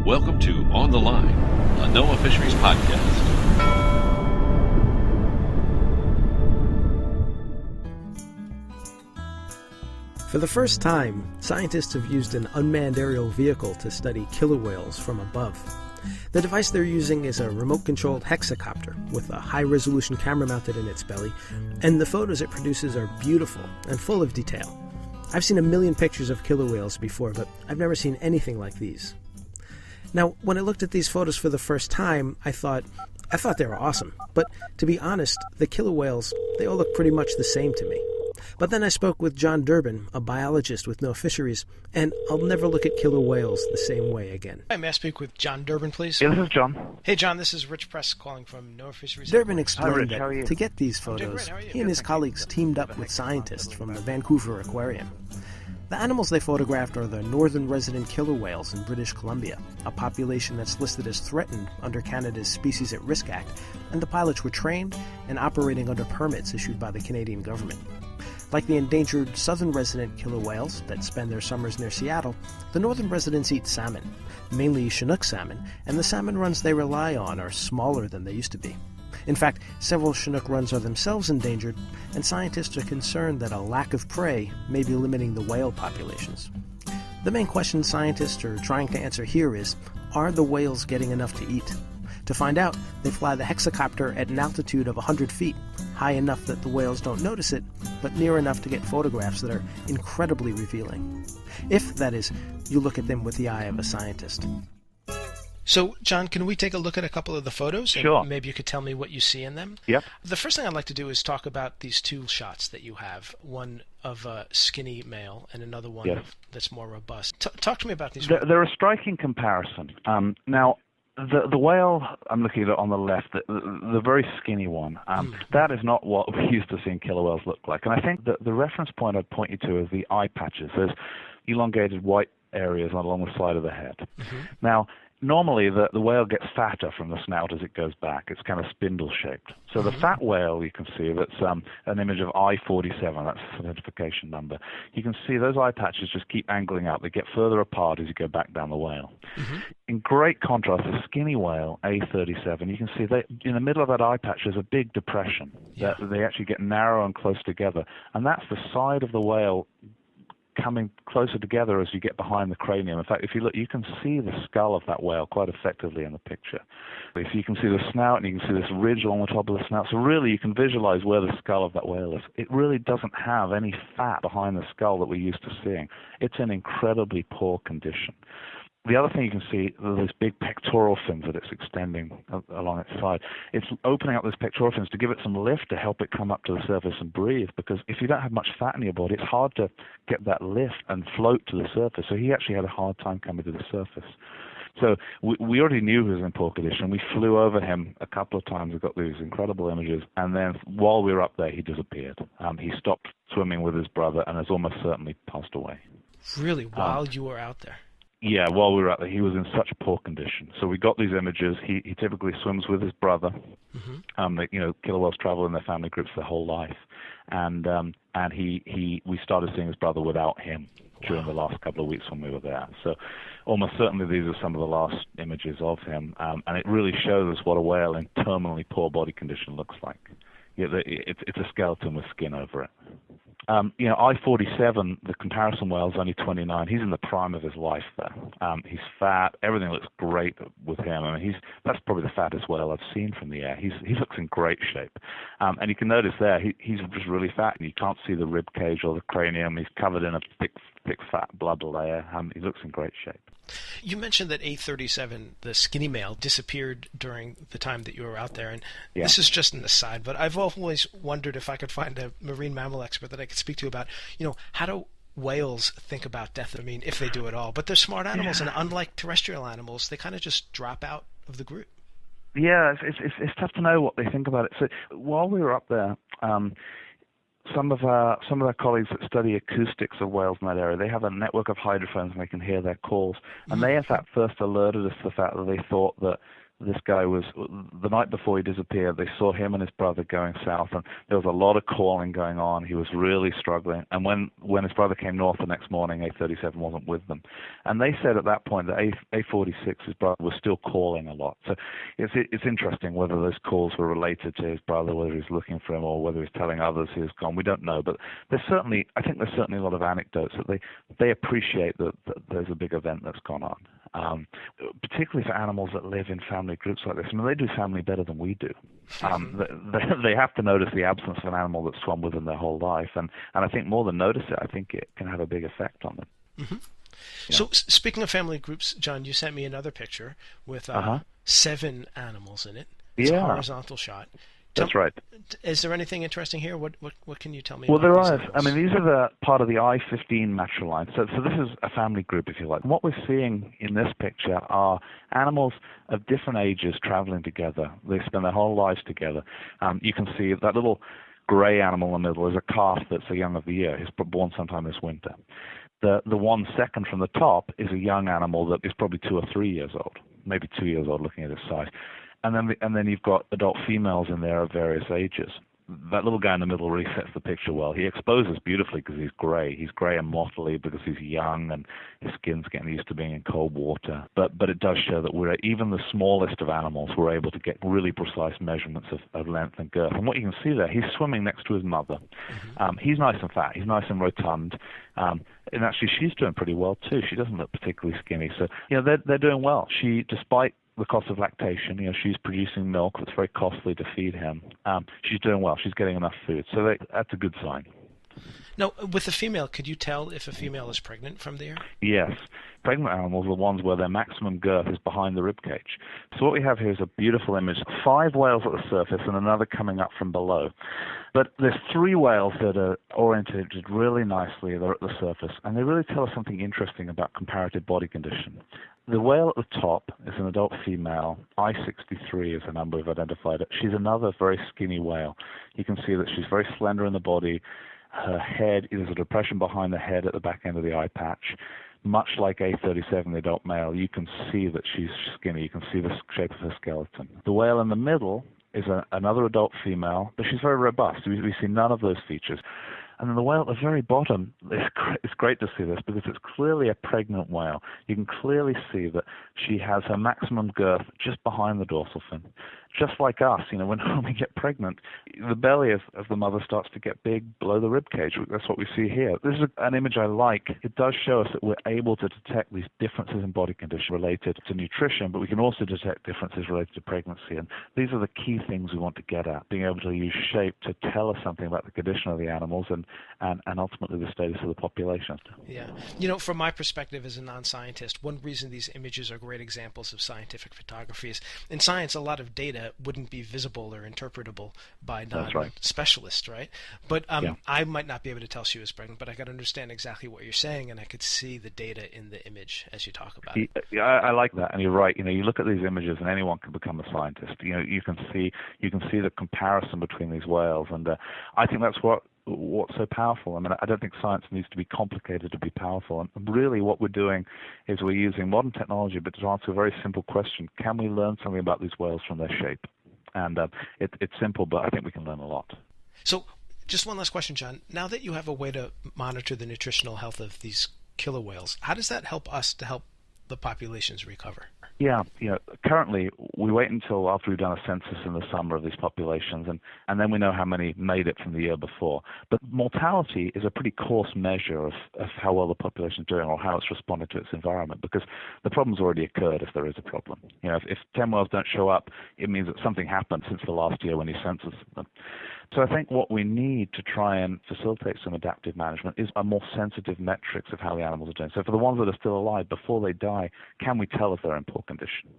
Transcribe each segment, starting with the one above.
Welcome to On the Line, a NOAA Fisheries podcast. For the first time, scientists have used an unmanned aerial vehicle to study killer whales from above. The device they're using is a remote-controlled hexacopter with a high-resolution camera mounted in its belly, and the photos it produces are beautiful and full of detail. I've seen a million pictures of killer whales before, but I've never seen anything like these. Now, when I looked at these photos for the first time, I thought they were awesome. But to be honest, the killer whales, they all look pretty much the same to me. But then I spoke with John Durbin, a biologist with NOAA Fisheries, and I'll never look at killer whales the same way again. Hi, may I speak with John Durbin, please? Yeah, this is John. Hey, John, this is Rich Press calling from NOAA Fisheries. Durbin explained Hi, Rich, that to get these photos, he and his colleagues teamed up with scientists from the Vancouver Aquarium. The animals they photographed are the northern resident killer whales in British Columbia, a population that's listed as threatened under Canada's Species at Risk Act, and the pilots were trained and operating under permits issued by the Canadian government. Like the endangered southern resident killer whales that spend their summers near Seattle, the northern residents eat salmon, mainly Chinook salmon, and the salmon runs they rely on are smaller than they used to be. In fact, several Chinook runs are themselves endangered, and scientists are concerned that a lack of prey may be limiting the whale populations. The main question scientists are trying to answer here is, are the whales getting enough to eat? To find out, they fly the hexacopter at an altitude of 100 feet, high enough that the whales don't notice it, but near enough to get photographs that are incredibly revealing. If, that is, you look at them with the eye of a scientist. So, John, can we take a look at a couple of the photos? Sure. And maybe you could tell me what you see in them? Yep. The first thing I'd like to do is talk about these two shots that you have, one of a skinny male and another one that's more robust. Talk to me about these. They're a striking comparison. Now, the whale I'm looking at on the left, the very skinny one, that is not what we used to see in killer whales look like. And I think that the reference point I'd point you to is the eye patches. There's elongated white areas along the side of the head. Mm-hmm. Now, normally, the whale gets fatter from the snout as it goes back. It's kind of spindle-shaped. So the fat whale, you can see, that's an image of I-47, that's the identification number. You can see those eye patches just keep angling out. They get further apart as you go back down the whale. Mm-hmm. In great contrast, the skinny whale, A-37, you can see that in the middle of that eye patch there's a big depression. Yeah. They actually get narrow and close together. And that's the side of the whale coming closer together as you get behind the cranium. In fact, if you look, you can see the skull of that whale quite effectively in the picture. If you can see the snout and you can see this ridge along the top of the snout, so really you can visualize where the skull of that whale is. It really doesn't have any fat behind the skull that we're used to seeing. It's in incredibly poor condition. The other thing you can see are these big pectoral fins that it's extending along its side. It's opening up those pectoral fins to give it some lift to help it come up to the surface and breathe, because if you don't have much fat in your body, it's hard to get that lift and float to the surface. So he actually had a hard time coming to the surface. So we already knew he was in poor condition. We flew over him a couple of times. We got these incredible images. And then while we were up there, he disappeared. He stopped swimming with his brother and has almost certainly passed away. Really? While you were out there? Yeah, while we were out there, he was in such poor condition. So we got these images. He typically swims with his brother. Mm-hmm. Killer whales travel in their family groups their whole life, and we started seeing his brother without him during the last couple of weeks when we were there. So almost certainly these are some of the last images of him, and it really shows us what a whale in terminally poor body condition looks like. It's a skeleton with skin over it. I-47, the comparison whale, is only 29. He's in the prime of his life there. He's fat. Everything looks great with him. I mean, that's probably the fattest whale I've seen from the air. He looks in great shape. And you can notice there, he's just really fat. And you can't see the rib cage or the cranium. He's covered in a thick fat blood layer. He looks in great shape. You mentioned that A-37, the skinny male, disappeared during the time that you were out there. And This is just an aside, but I've always wondered if I could find a marine mammal expert that I could speak to about, how do whales think about death? I mean, if they do at all. But they're smart animals, and unlike terrestrial animals, they kind of just drop out of the group. Yeah, it's tough to know what they think about it. So while we were up there, some of our colleagues that study acoustics of whales in that area, they have a network of hydrophones and they can hear their calls. And they, in fact, first alerted us to the fact that they thought that this guy was, the night before he disappeared, they saw him and his brother going south, and there was a lot of calling going on. He was really struggling. And when his brother came north the next morning, A37 wasn't with them. And they said at that point that A46, his brother, was still calling a lot. So it's interesting whether those calls were related to his brother, whether he's looking for him, or whether he's telling others he was gone. We don't know. But I think there's certainly a lot of anecdotes that they appreciate that there's a big event that's gone on. Particularly for animals that live in family groups like this. I mean, they do family better than we do. They have to notice the absence of an animal that's swum with them their whole life, and I think more than notice it, I think it can have a big effect on them. Mm-hmm. So speaking of family groups, John, you sent me another picture with 7 animals in it. It's a horizontal shot. That's right. Is there anything interesting here? What can you tell me? Well, about there these is. animals? I mean, these are the part of the I-15 matriline. So this is a family group, if you like. And what we're seeing in this picture are animals of different ages traveling together. They spend their whole lives together. You can see that little gray animal in the middle is a calf that's a young of the year. He's born sometime this winter. The one second from the top is a young animal that is probably 2 or 3 years old, maybe 2 years old, looking at his size. And then you've got adult females in there of various ages. That little guy in the middle really sets the picture well. He exposes beautifully because he's gray. He's gray and mottly because he's young and his skin's getting used to being in cold water. But it does show that even the smallest of animals, we're able to get really precise measurements of length and girth. And what you can see there, he's swimming next to his mother. He's nice and fat. He's nice and rotund. And actually, she's doing pretty well too. She doesn't look particularly skinny. So, they're doing well. Despite the cost of lactation, she's producing milk that's very costly to feed him. She's doing well. She's getting enough food. So that's a good sign. Now, with the female, could you tell if a female is pregnant from there? Yes. Pregnant animals are the ones where their maximum girth is behind the rib cage. So what we have here is a beautiful image. 5 whales at the surface and another coming up from below. But there's 3 whales that are oriented really nicely. They're at the surface, and they really tell us something interesting about comparative body condition. The whale at the top is an adult female. I-63 is the number we've identified it. She's another very skinny whale. You can see that she's very slender in the body. Her head, there's a depression behind the head at the back end of the eye patch. Much like A37, the adult male, you can see that she's skinny. You can see the shape of her skeleton. The whale in the middle is another adult female, but she's very robust. We see none of those features. And then the whale at the very bottom, it's great to see this because it's clearly a pregnant whale. You can clearly see that she has her maximum girth just behind the dorsal fin. Just like us, when we get pregnant, the belly of the mother starts to get big below the rib cage. That's what we see here. This is an image I like. It does show us that we're able to detect these differences in body condition related to nutrition, but we can also detect differences related to pregnancy. And these are the key things we want to get at, being able to use shape to tell us something about the condition of the animals and ultimately the status of the population. Yeah. From my perspective as a non-scientist, one reason these images are great examples of scientific photography is in science, a lot of data wouldn't be visible or interpretable by non-specialists, right? But I might not be able to tell she was pregnant, but I could understand exactly what you're saying, and I could see the data in the image as you talk about it. Yeah, I like that, and you're right. You look at these images, and anyone can become a scientist. You can see the comparison between these whales, and I think that's what's so powerful. I mean, I don't think science needs to be complicated to be powerful. And really what we're doing is we're using modern technology, but to answer a very simple question: can we learn something about these whales from their shape? And it's simple, but I think we can learn a lot. So just one last question, John. Now that you have a way to monitor the nutritional health of these killer whales, how does that help us to help the populations recover? Yeah, currently we wait until after we've done a census in the summer of these populations, and then we know how many made it from the year before. But mortality is a pretty coarse measure of how well the population is doing or how it's responded to its environment, because the problem's already occurred if there is a problem. If 10 whales don't show up, it means that something happened since the last year when you census them. So I think what we need to try and facilitate some adaptive management is a more sensitive metrics of how the animals are doing. So for the ones that are still alive, before they die, can we tell if they're in poor condition?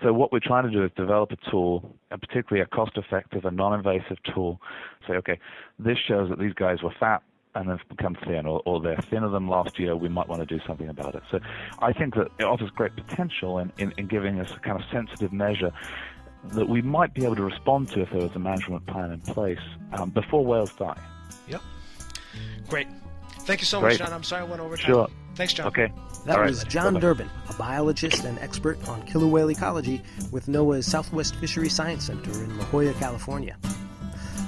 So what we're trying to do is develop a tool, and particularly a cost-effective and non-invasive tool. Say, okay, this shows that these guys were fat and have become thin, or they're thinner than last year, we might want to do something about it. So I think that it offers great potential in giving us a kind of sensitive measure that we might be able to respond to if there was a management plan in place before whales die. Yep. Great. Thank you so Great. much, John. I'm sorry I went over time. Sure. Thanks, John. Okay. That All right. was John Bye-bye. Durbin, a biologist and expert on killer whale ecology with NOAA's Southwest Fisheries Science Center in La Jolla, California.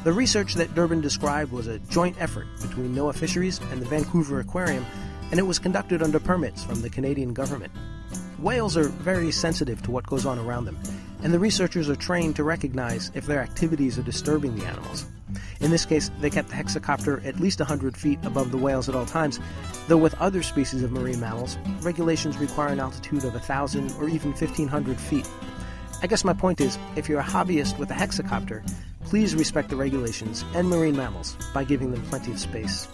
The research that Durbin described was a joint effort between NOAA Fisheries and the Vancouver Aquarium, and it was conducted under permits from the Canadian government. Whales are very sensitive to what goes on around them, and the researchers are trained to recognize if their activities are disturbing the animals. In this case, they kept the hexacopter at least 100 feet above the whales at all times, though with other species of marine mammals, regulations require an altitude of 1,000 or even 1,500 feet. I guess my point is, if you're a hobbyist with a hexacopter, please respect the regulations and marine mammals by giving them plenty of space.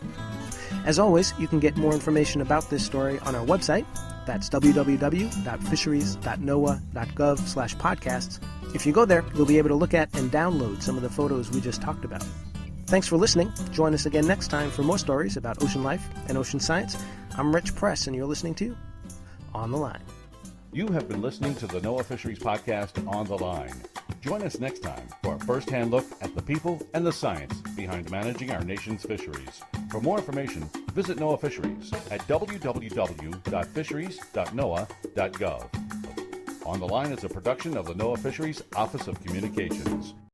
As always, you can get more information about this story on our website. That's www.fisheries.noaa.gov/podcasts. If you go there, you'll be able to look at and download some of the photos we just talked about. Thanks for listening. Join us again next time for more stories about ocean life and ocean science. I'm Rich Press, and you're listening to On the Line. You have been listening to the NOAA Fisheries Podcast, On the Line. Join us next time for a first-hand look at the people and the science behind managing our nation's fisheries. For more information, visit NOAA Fisheries at www.fisheries.noaa.gov. On the Line is a production of the NOAA Fisheries Office of Communications.